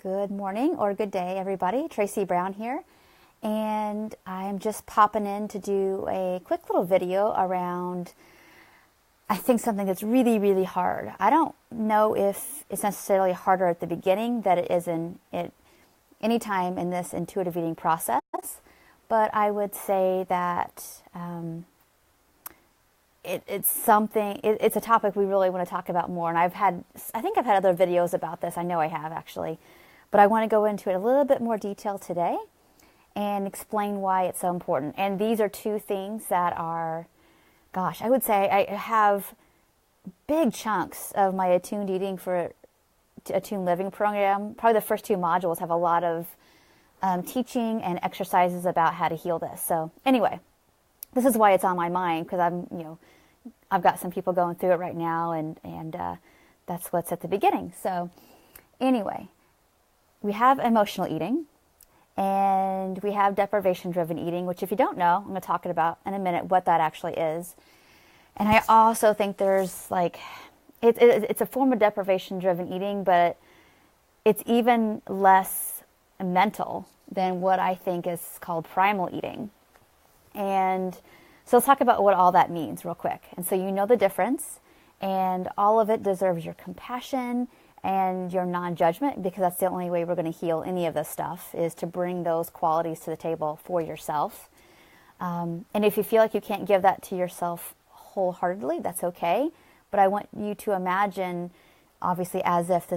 Good morning or good day, everybody. Tracy Brown here, and I'm just popping in to do a quick little video around, I think, something that's really, really hard. I don't know if it's necessarily harder at the beginning than it is in any time in this intuitive eating process, but I would say that it's a topic we really want to talk about more. And I think I've had other videos about this. I know I have actually, but I want to go into it a little bit more detail today and explain why it's so important. And these are two things that are, gosh, I would say I have big chunks of my Attuned Eating for Attuned Living program. Probably the first two modules have a lot of teaching and exercises about how to heal this. So anyway, this is why it's on my mind, because I've got some people going through it right now, and that's what's at the beginning. So anyway, we have emotional eating, and we have deprivation-driven eating, which if you don't know, I'm going to talk about in a minute what that actually is. And I also think there's it's a form of deprivation-driven eating, but it's even less mental than what I think is called primal eating. And so let's talk about what all that means real quick. And so you know the difference, and all of it deserves your compassion and your non-judgment, because that's the only way we're going to heal any of this stuff, is to bring those qualities to the table for yourself. And if you feel like you can't give that to yourself wholeheartedly, that's okay. But I want you to imagine, obviously, as if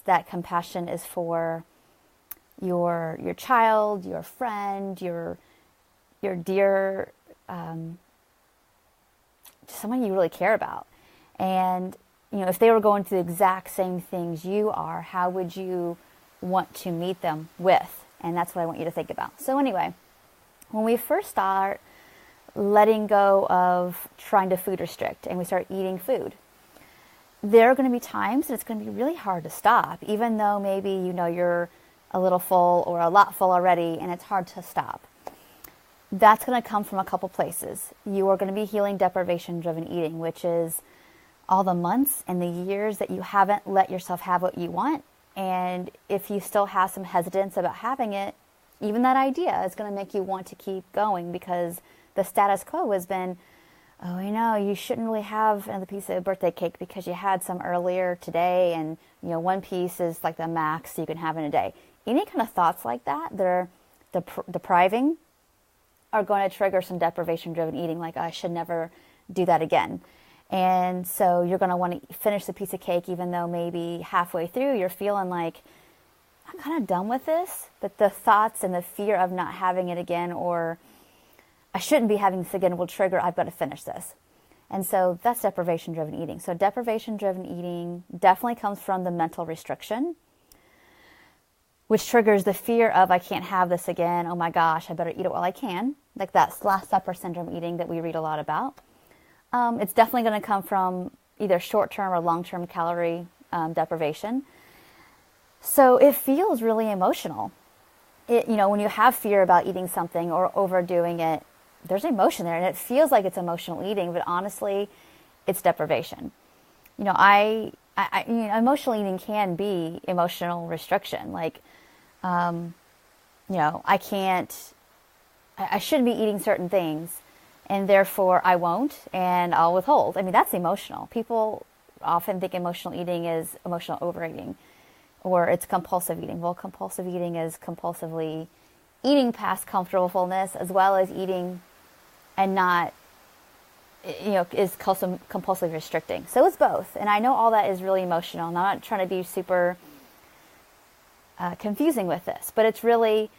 that compassion is for your child, your friend, your dear, someone you really care about. And, if they were going through the exact same things you are, how would you want to meet them with? And that's what I want you to think about. So anyway, when we first start letting go of trying to food restrict and we start eating food, there are going to be times that it's going to be really hard to stop, even though maybe you're a little full or a lot full already, and it's hard to stop. That's going to come from a couple places. You are going to be healing deprivation-driven eating, which is all the months and the years that you haven't let yourself have what you want. And if you still have some hesitance about having it, even that idea is going to make you want to keep going, because the status quo has been, you shouldn't really have another piece of birthday cake because you had some earlier today, and one piece is like the max you can have in a day. Any kind of thoughts like that are depriving are going to trigger some deprivation-driven eating, like, I should never do that again. And so you're going to want to finish the piece of cake, even though maybe halfway through you're feeling like, I'm kind of done with this. But the thoughts and the fear of not having it again, or I shouldn't be having this again, will trigger, I've got to finish this. And so that's deprivation-driven eating. So deprivation-driven eating definitely comes from the mental restriction, which triggers the fear of, I can't have this again. Oh my gosh, I better eat it while I can. Like that Last Supper syndrome eating that we read a lot about. It's definitely going to come from either short-term or long-term calorie deprivation. So it feels really emotional. When you have fear about eating something or overdoing it, there's emotion there, and it feels like it's emotional eating, but honestly, it's deprivation. Emotional eating can be emotional restriction. Like, I shouldn't be eating certain things, and therefore I won't, and I'll withhold. That's emotional. People often think emotional eating is emotional overeating, or it's compulsive eating. Well, compulsive eating is compulsively eating past comfortableness, as well as eating and not, is compulsively restricting. So it's both. And I know all that is really emotional, and I'm not trying to be super confusing with this, but it's really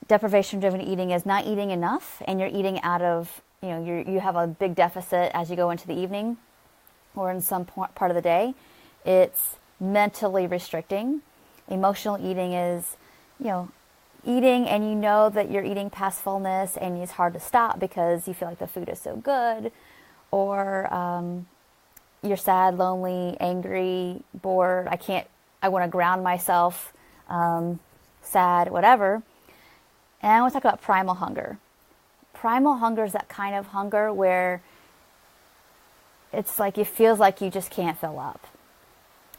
deprivation-driven eating is not eating enough, and you're eating out of, you have a big deficit as you go into the evening or in some part of the day. It's mentally restricting. Emotional eating is, eating and you know that you're eating past fullness, and it's hard to stop because you feel like the food is so good, or you're sad, lonely, angry, bored. I want to ground myself, sad, whatever. And I want to talk about primal hunger. Primal hunger is that kind of hunger where it's like it feels like you just can't fill up.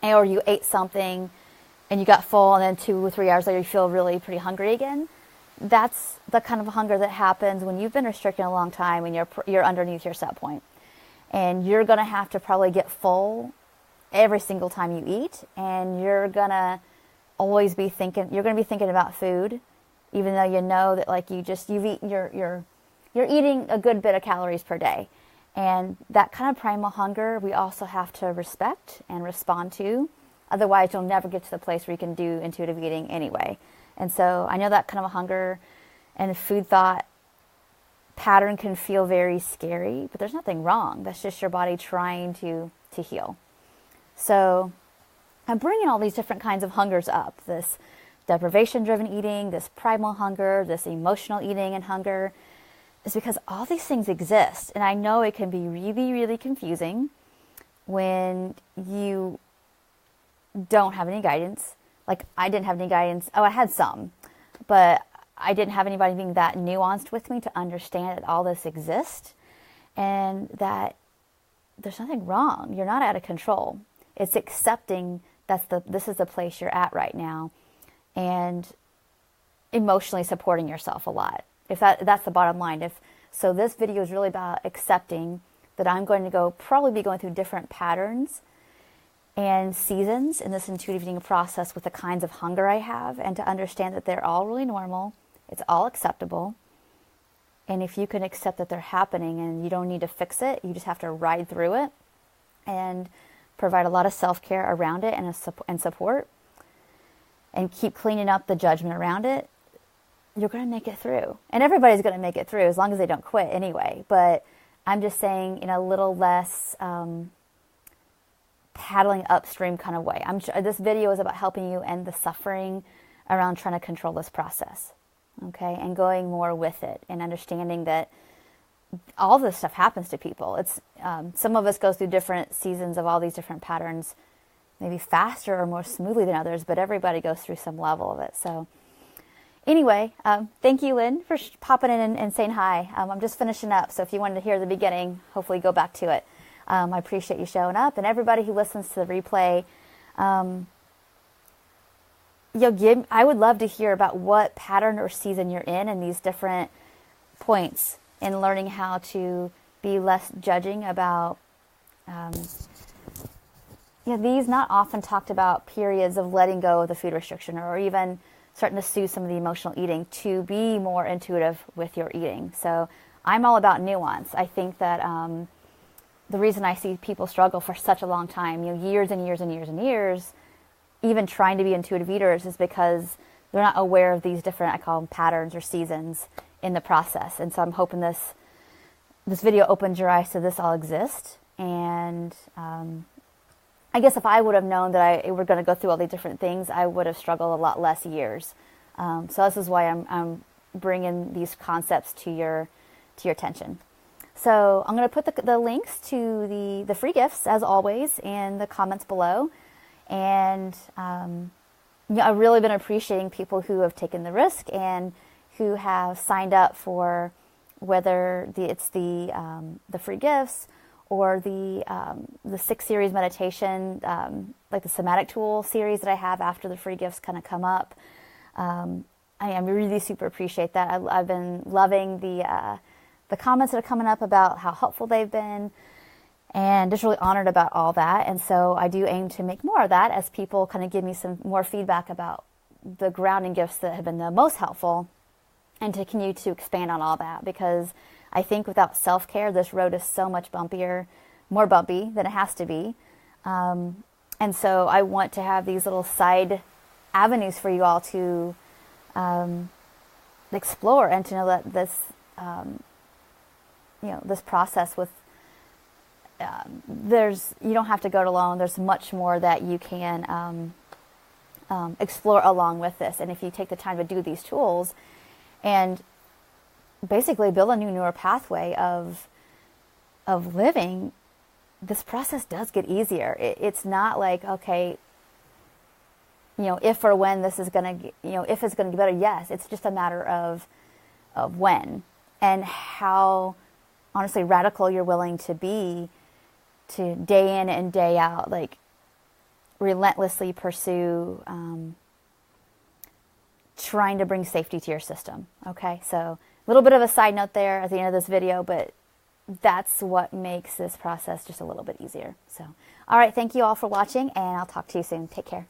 Or you ate something and you got full, and then 2 or 3 hours later you feel really pretty hungry again. That's the kind of hunger that happens when you've been restricting a long time and you're underneath your set point. And you're going to have to probably get full every single time you eat, and you're going to always be thinking, you're going to be thinking about food, even though you know that like you've eaten, you're eating a good bit of calories per day. And that kind of primal hunger we also have to respect and respond to. Otherwise, you'll never get to the place where you can do intuitive eating anyway. And so I know that kind of a hunger and food thought pattern can feel very scary, but there's nothing wrong. That's just your body trying to heal. So I'm bringing all these different kinds of hungers up. This deprivation-driven eating, this primal hunger, this emotional eating and hunger, is because all these things exist. And I know it can be really, really confusing when you don't have any guidance. Like I didn't have any guidance. Oh, I had some, but I didn't have anybody being that nuanced with me to understand that all this exists and that there's nothing wrong. You're not out of control. It's accepting this is the place you're at right now, and emotionally supporting yourself a lot. If that's the bottom line. So this video is really about accepting that I'm going to probably be going through different patterns and seasons in this intuitive eating process with the kinds of hunger I have, and to understand that they're all really normal. It's all acceptable. And if you can accept that they're happening and you don't need to fix it, you just have to ride through it and provide a lot of self-care around it and support, and keep cleaning up the judgment around it, you're going to make it through. And everybody's going to make it through as long as they don't quit anyway. But I'm just saying in a little less paddling upstream kind of way. This video is about helping you end the suffering around trying to control this process. Okay, and going more with it and understanding that all this stuff happens to people. It's some of us go through different seasons of all these different patterns, maybe faster or more smoothly than others, but everybody goes through some level of it. So anyway, thank you, Lynn, for popping in and saying hi. I'm just finishing up, so if you wanted to hear the beginning, hopefully go back to it. I appreciate you showing up, and everybody who listens to the replay. I would love to hear about what pattern or season you're in these different points in learning how to be less judging about these not often talked about periods of letting go of the food restriction, or even starting to soothe some of the emotional eating to be more intuitive with your eating. So I'm all about nuance. I think that the reason I see people struggle for such a long time, years and years and years and years, even trying to be intuitive eaters, is because they're not aware of these different, I call them patterns or seasons in the process. And so I'm hoping this video opens your eyes to this all exists. And I guess if I would have known that we're going to go through all these different things, I would have struggled a lot less years. So this is why I'm bringing these concepts to your attention. So I'm going to put the links to the free gifts, as always, in the comments below. And I've really been appreciating people who have taken the risk and who have signed up for whether it's the free gifts or the 6 series meditation, like the somatic tool series that I have after the free gifts kind of come up. I really super appreciate that. I've been loving the comments that are coming up about how helpful they've been, and just really honored about all that. And so I do aim to make more of that as people kind of give me some more feedback about the grounding gifts that have been the most helpful, and to continue to expand on all that, because I think without self-care, this road is so much more bumpy than it has to be. And so I want to have these little side avenues for you all to explore, and to know that this, this process with, you don't have to go it alone. There's much more that you can explore along with this. And if you take the time to do these tools and basically build a new neural pathway of living, this process does get easier. It's not like, okay, if or when this is going to, if it's going to get better. Yes, it's just a matter of when, and how honestly radical you're willing to be, to day in and day out, like relentlessly pursue trying to bring safety to your system. Okay, so a little bit of a side note there at the end of this video, but that's what makes this process just a little bit easier. So, all right, thank you all for watching, and I'll talk to you soon. Take care.